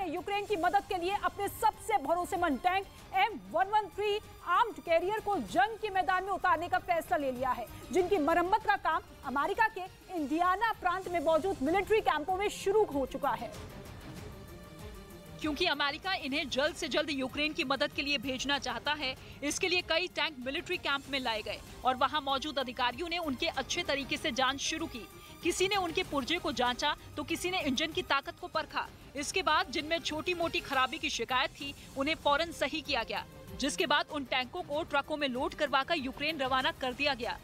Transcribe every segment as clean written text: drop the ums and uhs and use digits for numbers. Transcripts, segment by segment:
ने यूक्रेन की मदद के लिए अपने सबसे भरोसेमंद टैंक M113 आर्म्ड कैरियर को जंग के मैदान में उतारने का फैसला ले लिया है, जिनकी मरम्मत का काम अमेरिका के इंडियाना प्रांत में मौजूद मिलिट्री कैंपों में शुरू हो चुका है। क्योंकि अमेरिका इन्हें जल्द से जल्द यूक्रेन की मदद के लिए भेजना चाहता है, इसके लिए कई टैंक मिलिट्री कैंप में लाए गए और वहां मौजूद अधिकारियों ने उनके अच्छे तरीके से जांच शुरू की। किसी ने उनके पुर्जे को जांचा तो किसी ने इंजन की ताकत को परखा। इसके बाद जिनमें छोटी मोटी खराबी की शिकायत थी उन्हें फौरन सही किया गया, जिसके बाद उन टैंकों को ट्रकों में लोड करवाकर यूक्रेन रवाना कर दिया गया।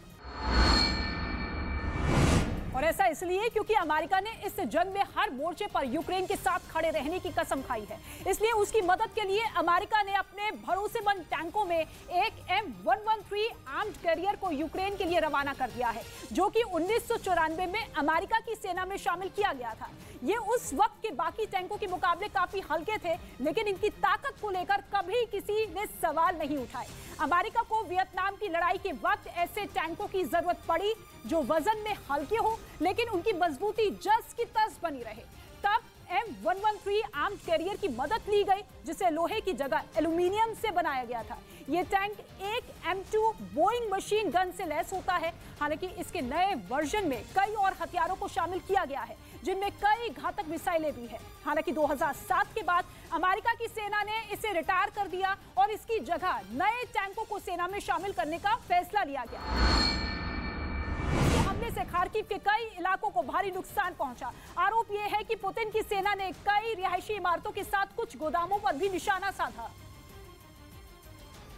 और ऐसा इसलिए क्योंकि अमेरिका ने इस जंग में हर मोर्चे पर यूक्रेन के साथ खड़े रहने की कसम खाई है। इसलिए उसकी मदद के लिए अमेरिका ने अपने भरोसेमंद टैंकों में एक M113 आर्म्ड कैरियर को यूक्रेन के लिए रवाना कर दिया है, जो कि 1994 में अमेरिका की सेना में शामिल किया गया था। ये उस वक्त के बाकी टैंकों के मुकाबले काफी हल्के थे, लेकिन इनकी ताकत को लेकर कभी किसी ने सवाल नहीं उठाए। अमेरिका को वियतनाम की लड़ाई के वक्त ऐसे टैंकों की जरूरत पड़ी जो वजन में हल्के हो लेकिन उनकी मजबूती जस की तस बनी रहे। तब M113 आर्म्ड कैरियर की मदद ली गई, जिसे लोहे की जगह एल्यूमिनियम से बनाया गया था। ये टैंक एक M2 बोइंग मशीन गन से लैस होता है। हालांकि इसके नए वर्जन में कई और हथियारों को शामिल किया गया है, जिनमें कई घातक मिसाइलें भी हैं। हालांकि 2007 के बाद अमेरिका की सेना ने इसे रिटायर कर दिया और इसकी जगह नए टैंकों को सेना में शामिल करने का फैसला लिया गया। हमले से खार्किव के कई इलाकों को भारी नुकसान पहुंचा। आरोप यह है कि पुतिन की सेना ने कई रिहायशी इमारतों के साथ कुछ गोदामों पर भी निशाना साधा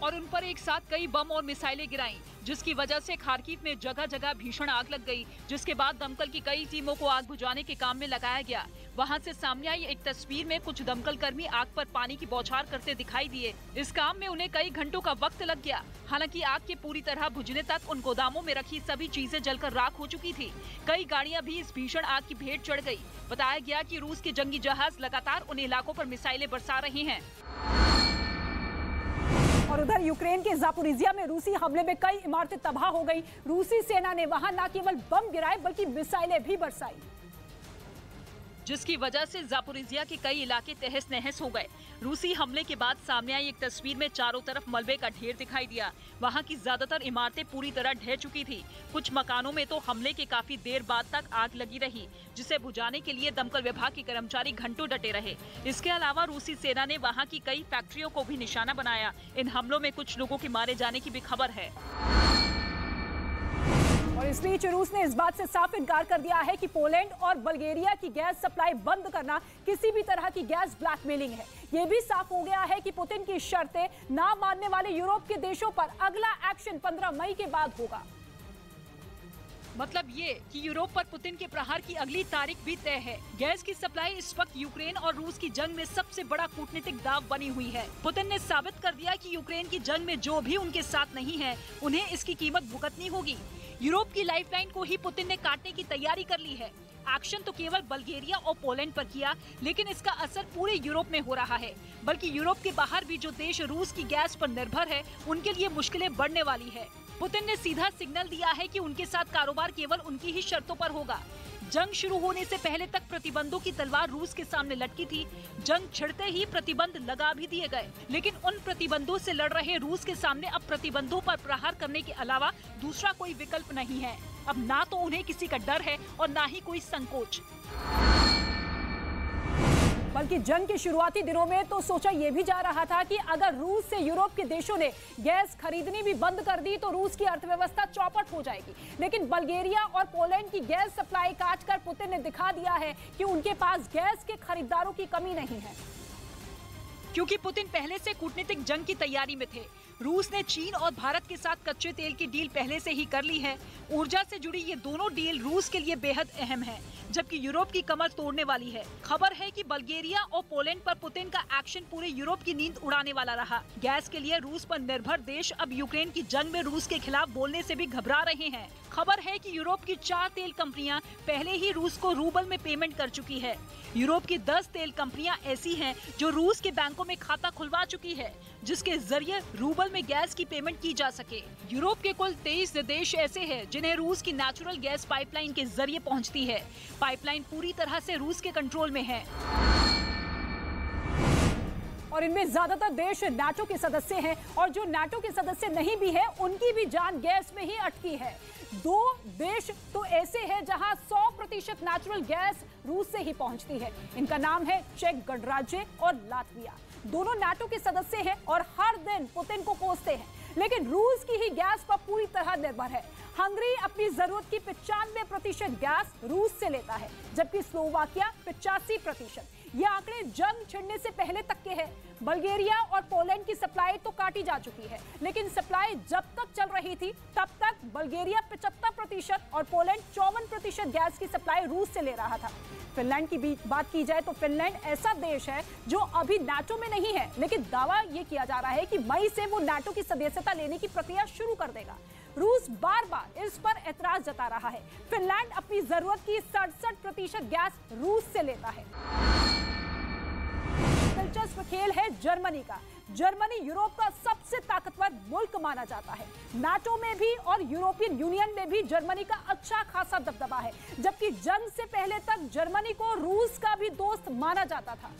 और उन पर एक साथ कई बम और मिसाइलें गिराईं, जिसकी वजह से खार्किव में जगह जगह भीषण आग लग गई, जिसके बाद दमकल की कई टीमों को आग बुझाने के काम में लगाया गया। वहां से सामने आई एक तस्वीर में कुछ दमकल कर्मी आग पर पानी की बौछार करते दिखाई दिए। इस काम में उन्हें कई घंटों का वक्त लग गया। हालांकि आग के पूरी तरह बुझने तक उन गोदामों में रखी सभी चीजें जलकर राख हो चुकी थी। कई गाड़ियां भी इस भीषण आग की भेंट चढ़ गई। बताया गया कि रूस के जंगी जहाज लगातार उन इलाकों पर मिसाइलें बरसा रहे हैं। और उधर यूक्रेन के ज़ापोरिज़िया में रूसी हमले में कई इमारतें तबाह हो गई। रूसी सेना ने वहां न केवल बम गिराए बल्कि मिसाइलें भी बरसाई, जिसकी वजह से ज़ापोरिज़िया के कई इलाके तहस नहस हो गए। रूसी हमले के बाद सामने आई एक तस्वीर में चारों तरफ मलबे का ढेर दिखाई दिया। वहां की ज्यादातर इमारतें पूरी तरह ढह चुकी थी। कुछ मकानों में तो हमले के काफी देर बाद तक आग लगी रही, जिसे बुझाने के लिए दमकल विभाग के कर्मचारी घंटों डटे रहे। इसके अलावा रूसी सेना ने वहाँ की कई फैक्ट्रियों को भी निशाना बनाया। इन हमलों में कुछ लोगों के मारे जाने की भी खबर है। और इस बीच रूस ने इस बात से साफ इनकार कर दिया है कि पोलैंड और बल्गेरिया की गैस सप्लाई बंद करना किसी भी तरह की गैस ब्लैकमेलिंग है। ये भी साफ हो गया है कि पुतिन की शर्तें ना मानने वाले यूरोप के देशों पर अगला एक्शन 15 मई के बाद होगा। मतलब ये कि यूरोप पर पुतिन के प्रहार की अगली तारीख भी तय है। गैस की सप्लाई इस वक्त यूक्रेन और रूस की जंग में सबसे बड़ा कूटनीतिक दाव बनी हुई है। पुतिन ने साबित कर दिया कि यूक्रेन की जंग में जो भी उनके साथ नहीं है, उन्हें इसकी कीमत भुगतनी होगी। यूरोप की लाइफलाइन को ही पुतिन ने काटने की तैयारी कर ली है। एक्शन तो केवल बल्गेरिया और पोलैंड पर किया, लेकिन इसका असर पूरे यूरोप में हो रहा है। बल्कि यूरोप के बाहर भी जो देश रूस की गैस पर निर्भर है, उनके लिए मुश्किलें बढ़ने वाली है। पुतिन ने सीधा सिग्नल दिया है कि उनके साथ कारोबार केवल उनकी ही शर्तों पर होगा। जंग शुरू होने से पहले तक प्रतिबंधों की तलवार रूस के सामने लटकी थी। जंग छिड़ते ही प्रतिबंध लगा भी दिए गए, लेकिन उन प्रतिबंधों से लड़ रहे रूस के सामने अब प्रतिबंधों पर प्रहार करने के अलावा दूसरा कोई विकल्प नहीं है। अब ना तो उन्हें किसी का डर है और ना ही कोई संकोच। बल्कि जंग के शुरुआती दिनों में तो सोचा यह भी जा रहा था कि अगर रूस से यूरोप के देशों ने गैस खरीदनी भी बंद कर दी तो रूस की अर्थव्यवस्था चौपट हो जाएगी। लेकिन बल्गेरिया और पोलैंड की गैस सप्लाई काटकर पुतिन ने दिखा दिया है कि उनके पास गैस के खरीदारों की कमी नहीं है। क्योंकि पुतिन पहले से कूटनीतिक जंग की तैयारी में थे। रूस ने चीन और भारत के साथ कच्चे तेल की डील पहले से ही कर ली है। ऊर्जा से जुड़ी ये दोनों डील रूस के लिए बेहद अहम है, जबकि यूरोप की कमर तोड़ने वाली है। खबर है कि बल्गेरिया और पोलैंड पर पुतिन का एक्शन पूरे यूरोप की नींद उड़ाने वाला रहा। गैस के लिए रूस पर निर्भर देश अब यूक्रेन की जंग में रूस के खिलाफ बोलने से भी घबरा रहे हैं। खबर है कि यूरोप की 4 तेल कंपनियां पहले ही रूस को रूबल में पेमेंट कर चुकी है। यूरोप की 10 तेल कंपनियां ऐसी हैं जो रूस के बैंकों में खाता खुलवा चुकी है, जिसके जरिए रूबल में गैस की पेमेंट की जा सके। यूरोप के कुल 23 देश ऐसे हैं जिन्हें रूस की नेचुरल गैस पाइपलाइन के जरिए पहुंचती है। पाइपलाइन पूरी तरह से रूस के कंट्रोल में है। और इनमें ज्यादातर देश नाटो के सदस्य हैं और जो नाटो के सदस्य नहीं भी है उनकी भी जान गैस में ही अटकी है। 2 देश तो ऐसे हैं जहां 100% नेचुरल गैस रूस से ही पहुंचती है। इनका नाम है चेक गणराज्य और लातविया। दोनों नाटो के सदस्य हैं और हर दिन पुतिन को कोसते हैं, लेकिन रूस की ही गैस पर पूरी तरह निर्भर है। हंगरी अपनी जरूरत की 95% गैस रूस से लेता है, जबकि स्लोवाकिया 85%। ये आंकड़े जंग छिड़ने से पहले तक के हैं। बल्गेरिया और पोलैंड की सप्लाई तो काटी जा चुकी है, लेकिन सप्लाई जब तक चल रही थी तब तक बल्गेरिया 75% और पोलैंड 54% गैस की सप्लाई रूस से ले रहा था। फिनलैंड की बात की जाए तो फिनलैंड ऐसा देश है जो अभी नाटो में नहीं है, लेकिन दावा ये किया जा रहा है कि मई से वो नाटो की सदस्यता लेने की प्रक्रिया शुरू कर देगा। रूस बार बार इस पर ऐतराज जता रहा है। फिनलैंड अपनी जरूरत की 67% गैस रूस से लेता है। दिलचस्प खेल है जर्मनी का। जर्मनी यूरोप का सबसे ताकतवर मुल्क माना जाता है। नाटो में भी और यूरोपियन यूनियन में भी जर्मनी का अच्छा खासा दबदबा है, जबकि जंग से पहले तक जर्मनी को रूस का भी दोस्त माना जाता था।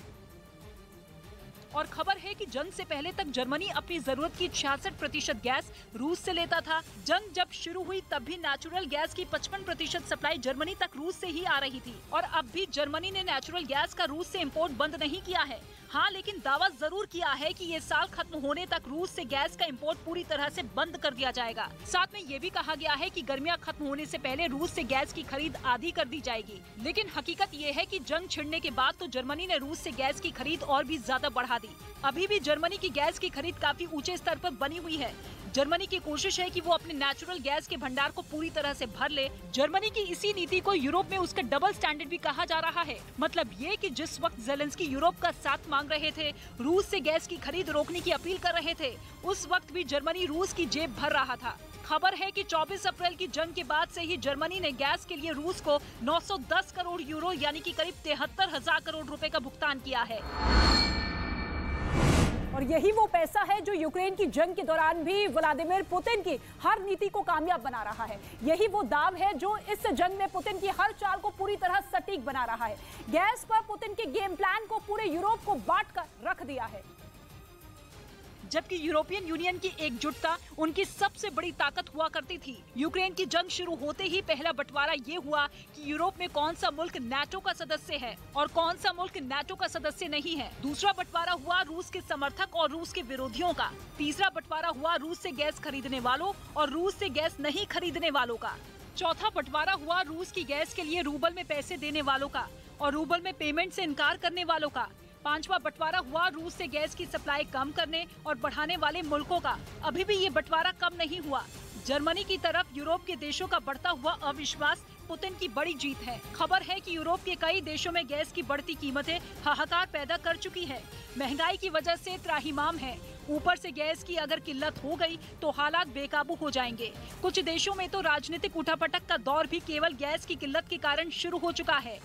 और खबर है कि जंग से पहले तक जर्मनी अपनी जरूरत की 66% गैस रूस से लेता था। जंग जब शुरू हुई तब भी नेचुरल गैस की 55% सप्लाई जर्मनी तक रूस से ही आ रही थी। और अब भी जर्मनी ने नेचुरल गैस का रूस से इंपोर्ट बंद नहीं किया है। हाँ, लेकिन दावा जरूर किया है कि ये साल खत्म होने तक रूस से गैस का इंपोर्ट पूरी तरह से बंद कर दिया जाएगा। साथ में ये भी कहा गया है कि गर्मियां खत्म होने से पहले रूस से गैस की खरीद आधी कर दी जाएगी। लेकिन हकीकत ये है कि जंग छिड़ने के बाद तो जर्मनी ने रूस से गैस की खरीद और भी ज्यादा बढ़ा दी। अभी भी जर्मनी की गैस की खरीद काफी ऊंचे स्तर पर बनी हुई है। जर्मनी की कोशिश है कि वो अपने नेचुरल गैस के भंडार को पूरी तरह से भर ले। जर्मनी की इसी नीति को यूरोप में उसका डबल स्टैंडर्ड भी कहा जा रहा है। मतलब ये कि जिस वक्त ज़ेलेंस्की यूरोप का साथ मांग रहे थे, रूस से गैस की खरीद रोकने की अपील कर रहे थे, उस वक्त भी जर्मनी रूस की जेब भर रहा था। खबर है कि 24 अप्रैल की जंग के बाद से ही जर्मनी ने गैस के लिए रूस को 910 करोड़ यूरो यानी कि करीब 73,000 करोड़ रुपए का भुगतान किया है। और यही वो पैसा है जो यूक्रेन की जंग के दौरान भी व्लादिमीर पुतिन की हर नीति को कामयाब बना रहा है। यही वो दाव है जो इस जंग में पुतिन की हर चाल को पूरी तरह सटीक बना रहा है। गैस पर पुतिन के गेम प्लान को पूरे यूरोप को बांट कर रख दिया है। जबकि यूरोपियन यूनियन की एकजुटता उनकी सबसे बड़ी ताकत हुआ करती थी। यूक्रेन की जंग शुरू होते ही पहला बंटवारा ये हुआ कि यूरोप में कौन सा मुल्क नाटो का सदस्य है और कौन सा मुल्क नाटो का सदस्य नहीं है। दूसरा बंटवारा हुआ रूस के समर्थक और रूस के विरोधियों का। तीसरा बंटवारा हुआ रूस से गैस खरीदने वालों और रूस से गैस नहीं खरीदने वालों का। चौथा बंटवारा हुआ रूस की गैस के लिए रूबल में पैसे देने वालों का और रूबल में पेमेंट से इनकार करने वालों का। पांचवा बंटवारा हुआ रूस से गैस की सप्लाई कम करने और बढ़ाने वाले मुल्कों का। अभी भी ये बंटवारा कम नहीं हुआ। जर्मनी की तरफ यूरोप के देशों का बढ़ता हुआ अविश्वास पुतिन की बड़ी जीत है। खबर है कि यूरोप के कई देशों में गैस की बढ़ती कीमतें हाहाकार पैदा कर चुकी है। महंगाई की वजह से त्राहिमाम है। ऊपर से गैस की अगर किल्लत हो गई तो हालात बेकाबू हो जाएंगे। कुछ देशों में तो राजनीतिक उठापटक का दौर भी केवल गैस की किल्लत के कारण शुरू हो चुका है।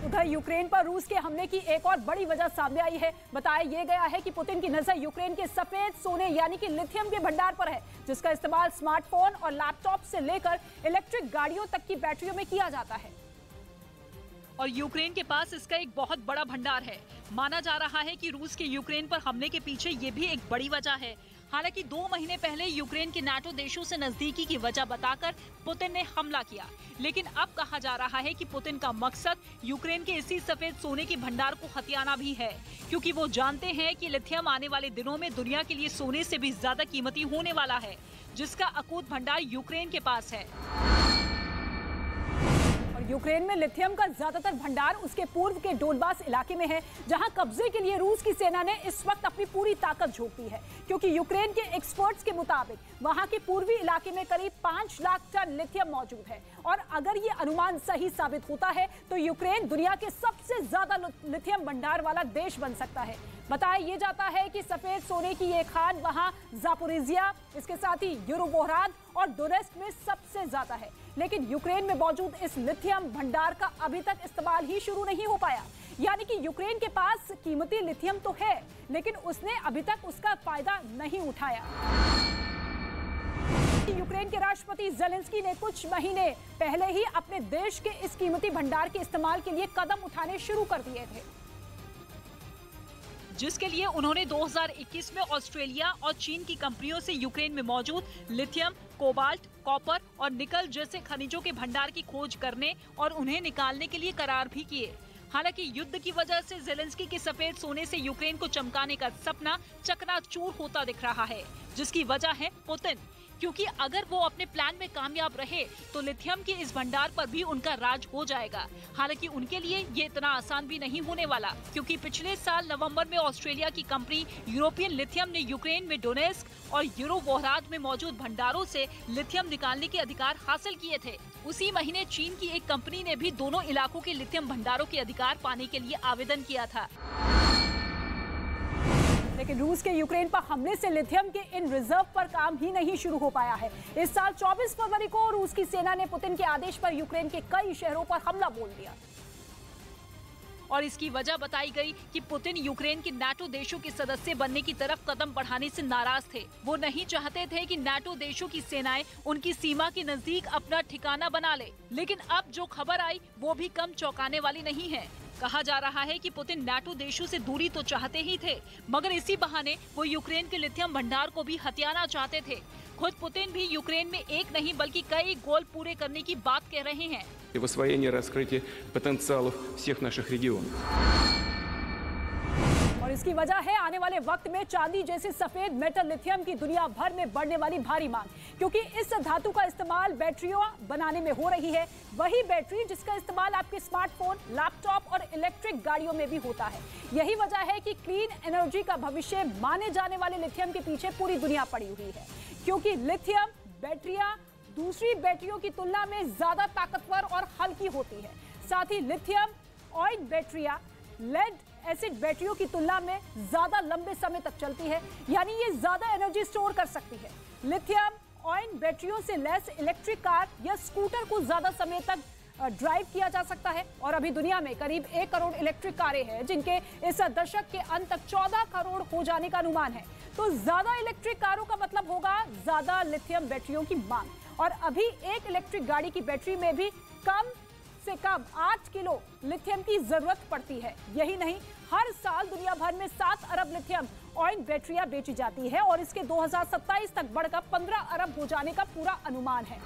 उधर यूक्रेन पर रूस के हमले की एक और बड़ी वजह सामने आई है। बताया ये गया है कि पुतिन की नजर यूक्रेन के सफेद सोने यानी कि लिथियम के भंडार पर है, जिसका इस्तेमाल स्मार्टफोन और लैपटॉप से लेकर इलेक्ट्रिक गाड़ियों तक की बैटरियों में किया जाता है। और यूक्रेन के पास इसका एक बहुत बड़ा भंडार है। माना जा रहा है कि रूस के यूक्रेन पर हमले के पीछे ये भी एक बड़ी वजह है। हालांकि 2 महीने पहले यूक्रेन के नाटो देशों से नजदीकी की वजह बताकर पुतिन ने हमला किया, लेकिन अब कहा जा रहा है कि पुतिन का मकसद यूक्रेन के इसी सफेद सोने के भंडार को हथियाना भी है, क्योंकि वो जानते हैं कि लिथियम आने वाले दिनों में दुनिया के लिए सोने से भी ज्यादा कीमती होने वाला है, जिसका अकूत भंडार यूक्रेन के पास है। यूक्रेन में लिथियम का ज्यादातर भंडार उसके पूर्व के डोनबास इलाके में है, जहां कब्जे के लिए रूस की सेना ने इस वक्त अपनी पूरी ताकत झोंक दी है, क्योंकि यूक्रेन के एक्सपर्ट्स के मुताबिक वहां के पूर्वी इलाके में करीब 5 लाख टन लिथियम मौजूद है। और अगर ये अनुमान सही साबित होता है तो यूक्रेन दुनिया के सबसे ज्यादा लिथियम भंडार वाला देश बन सकता है। बताया ये जाता है कि सफेद सोने की ये खान वहां जापोरिजिया, इसके साथ ही यूरोवोहराद और डोनेस्क में सबसे ज्यादा है। लेकिन यूक्रेन में मौजूद इस लिथियम भंडार का अभी तक इस्तेमाल ही शुरू नहीं हो पाया। यानी कि यूक्रेन के पास कीमती लिथियम तो है, लेकिन उसने अभी तक उसका फायदा नहीं उठाया। यूक्रेन के राष्ट्रपति ज़ेलेंस्की ने कुछ महीने पहले ही अपने देश के इस कीमती भंडार के इस्तेमाल के लिए कदम उठाने शुरू कर दिए थे। जिसके लिए उन्होंने 2021 में ऑस्ट्रेलिया और चीन की कंपनियों से यूक्रेन में मौजूद लिथियम, कोबाल्ट, कॉपर और निकल जैसे खनिजों के भंडार की खोज करने और उन्हें निकालने के लिए करार भी किए। हालांकि युद्ध की वजह से जेलेंस्की के सफेद सोने से यूक्रेन को चमकाने का सपना चकनाचूर होता दिख रहा है, जिसकी वजह है पुतिन। क्योंकि अगर वो अपने प्लान में कामयाब रहे तो लिथियम के इस भंडार पर भी उनका राज हो जाएगा। हालांकि उनके लिए ये इतना आसान भी नहीं होने वाला, क्योंकि पिछले साल नवंबर में ऑस्ट्रेलिया की कंपनी यूरोपियन लिथियम ने यूक्रेन में डोनेस्क और यूरोवोहराद में मौजूद भंडारों से लिथियम निकालने के अधिकार हासिल किए थे। उसी महीने चीन की एक कंपनी ने भी दोनों इलाकों के लिथियम भंडारों के अधिकार पाने के लिए आवेदन किया था। लेकिन रूस के यूक्रेन पर हमले से लिथियम के इन रिजर्व पर काम ही नहीं शुरू हो पाया है। इस साल 24 फरवरी को रूस की सेना ने पुतिन के आदेश पर यूक्रेन के कई शहरों पर हमला बोल दिया और इसकी वजह बताई गई कि पुतिन यूक्रेन के नाटो देशों के सदस्य बनने की तरफ कदम बढ़ाने से नाराज थे। वो नहीं चाहते थे कि नाटो देशों की सेनाएं उनकी सीमा के नजदीक अपना ठिकाना बना ले। लेकिन अब जो खबर आई वो भी कम चौंकाने वाली नहीं है। कहा जा रहा है कि पुतिन नाटो देशों से दूरी तो चाहते ही थे, मगर इसी बहाने वो यूक्रेन के लिथियम भंडार को भी हथियाना चाहते थे। खुद पुतिन भी यूक्रेन में एक नहीं बल्कि कई गोल पूरे करने की बात कह रहे हैं। В освоении и раскрытии потенциалов всех наших регионов. और इसकी वजह है आने वाले वक्त में चांदी जैसे सफेद मेटल लिथियम की दुनिया भर में बढ़ने वाली भारी मांग, क्योंकि इस धातु का इस्तेमाल बैटरियों बनाने में हो रही है। वही बैटरी जिसका इस्तेमाल आपके स्मार्टफोन, लैपटॉप और इलेक्ट्रिक गाड़ियों में भी होता है। यही वजह है कि क्लीन एनर्जी का भविष्य माने जाने वाले लिथियम के पीछे पूरी दुनिया पड़ी हुई है, क्योंकि लिथियम बैटरियां दूसरी बैटरियों की तुलना में ज्यादा ताकतवर और हल्की होती है। साथ ही लिथियम आयन बैटरियां लेड एसिड बैटरियों की तुलना में ज्यादा लंबे समय तक चलती है, यानी ये ज्यादा एनर्जी स्टोर कर सकती है। लिथियम आयन बैटरियों से लैस इलेक्ट्रिक कार या स्कूटर को ज्यादा समय तक ड्राइव किया जा सकता है। और अभी दुनिया में करीब 1 करोड़ इलेक्ट्रिक कारें हैं, जिनके इस दशक के अंत तक 14 करोड़ हो जाने का अनुमान है। तो ज्यादा इलेक्ट्रिक कारों का मतलब होगा ज्यादा लिथियम बैटरियों की मांग। और अभी एक इलेक्ट्रिक गाड़ी की बैटरी में भी कम से कम 8 किलो लिथियम की जरूरत पड़ती है। यही नहीं, हर साल दुनिया भर में 7 अरब लिथियम आयन बैटरियां बेची जाती है और इसके 2027 तक बढ़कर 15 अरब हो जाने का पूरा अनुमान है।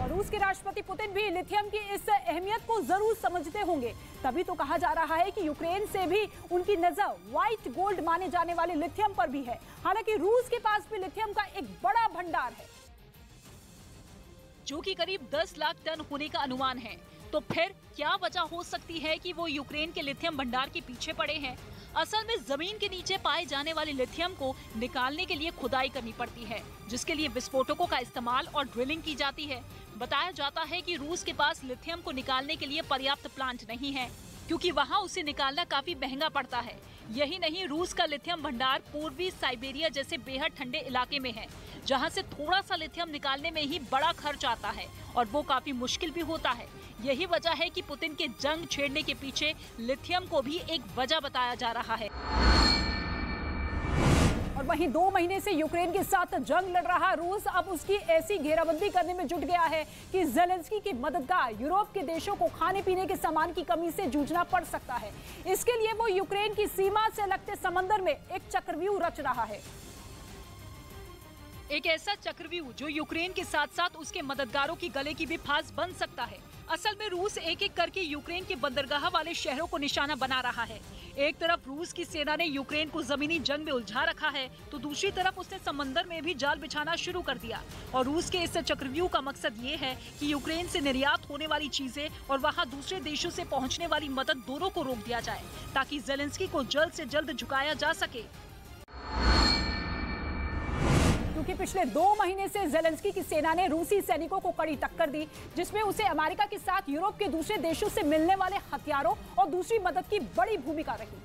और रूस के राष्ट्रपति पुतिन भी लिथियम की इस अहमियत को जरूर समझते होंगे, तभी तो कहा जा रहा है कि यूक्रेन से भी उनकी नजर व्हाइट गोल्ड माने जाने वाले लिथियम पर भी है। हालांकि रूस के पास भी लिथियम का एक बड़ा भंडार है, जो कि करीब 10 लाख टन होने का अनुमान है। तो फिर क्या वजह हो सकती है कि वो यूक्रेन के लिथियम भंडार के पीछे पड़े हैं? असल में जमीन के नीचे पाए जाने वाले लिथियम को निकालने के लिए खुदाई करनी पड़ती है, जिसके लिए विस्फोटकों का इस्तेमाल और ड्रिलिंग की जाती है। बताया जाता है कि रूस के पास लिथियम को निकालने के लिए पर्याप्त प्लांट नहीं है, क्योंकि वहाँ उसे निकालना काफी महंगा पड़ता है। यही नहीं, रूस का लिथियम भंडार पूर्वी साइबेरिया जैसे बेहद ठंडे इलाके में है, जहाँ से थोड़ा सा लिथियम निकालने में ही बड़ा खर्च आता है और वो काफी मुश्किल भी होता है। यही वजह है कि पुतिन के जंग छेड़ने के पीछे लिथियम को भी एक वजह बताया जा रहा है। और वहीं 2 महीने से यूक्रेन के साथ जंग लड़ रहा रूस अब उसकी ऐसी घेराबंदी करने में जुट गया है कि जेलेंस्की की मददगार यूरोप के देशों को खाने पीने के सामान की कमी से जूझना पड़ सकता है। इसके लिए वो यूक्रेन की सीमा से लगते समंदर में एक चक्रव्यूह रच रहा है। एक ऐसा चक्रव्यूह जो यूक्रेन के साथ साथ उसके मददगारों की गले की भी फांस बन सकता है। असल में रूस एक एक करके यूक्रेन के बंदरगाह वाले शहरों को निशाना बना रहा है। एक तरफ रूस की सेना ने यूक्रेन को जमीनी जंग में उलझा रखा है, तो दूसरी तरफ उसने समंदर में भी जाल बिछाना शुरू कर दिया। और रूस के इस चक्रव्यूह का मकसद ये है कि यूक्रेन से निर्यात होने वाली चीजें और वहाँ दूसरे देशों से पहुँचने वाली मदद दोनों को रोक दिया जाए, ताकि जेलेंस्की को जल्द से जल्द झुकाया जा सके। क्योंकि पिछले 2 महीने से जेलेंस्की की सेना ने रूसी सैनिकों को कड़ी टक्कर दी, जिसमें उसे अमेरिका के साथ यूरोप के दूसरे देशों से मिलने वाले हथियारों और दूसरी मदद की बड़ी भूमिका रही।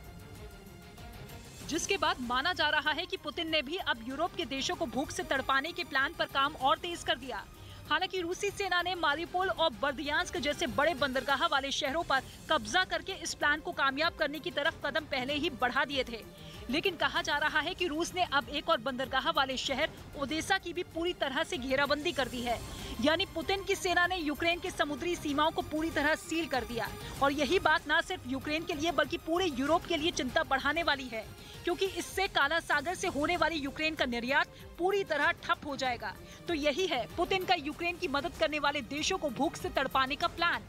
जिसके बाद माना जा रहा है कि पुतिन ने भी अब यूरोप के देशों को भूख से तड़पाने के प्लान पर काम और तेज कर दिया। हालांकि रूसी सेना ने मारिउपोल और बर्दियांस्क जैसे बड़े बंदरगाह वाले शहरों पर कब्जा करके इस प्लान को कामयाब करने की तरफ कदम पहले ही बढ़ा दिए थे। लेकिन कहा जा रहा है कि रूस ने अब एक और बंदरगाह वाले शहर ओदेसा की भी पूरी तरह से घेराबंदी कर दी है। यानी पुतिन की सेना ने यूक्रेन की समुद्री सीमाओं को पूरी तरह सील कर दिया। और यही बात न सिर्फ यूक्रेन के लिए बल्कि पूरे यूरोप के लिए चिंता बढ़ाने वाली है, क्योंकि इससे काला सागर से होने वाली यूक्रेन का निर्यात पूरी तरह ठप हो जाएगा। तो यही है पुतिन का यूक्रेन की मदद करने वाले देशों को भूख से तड़पाने का प्लान।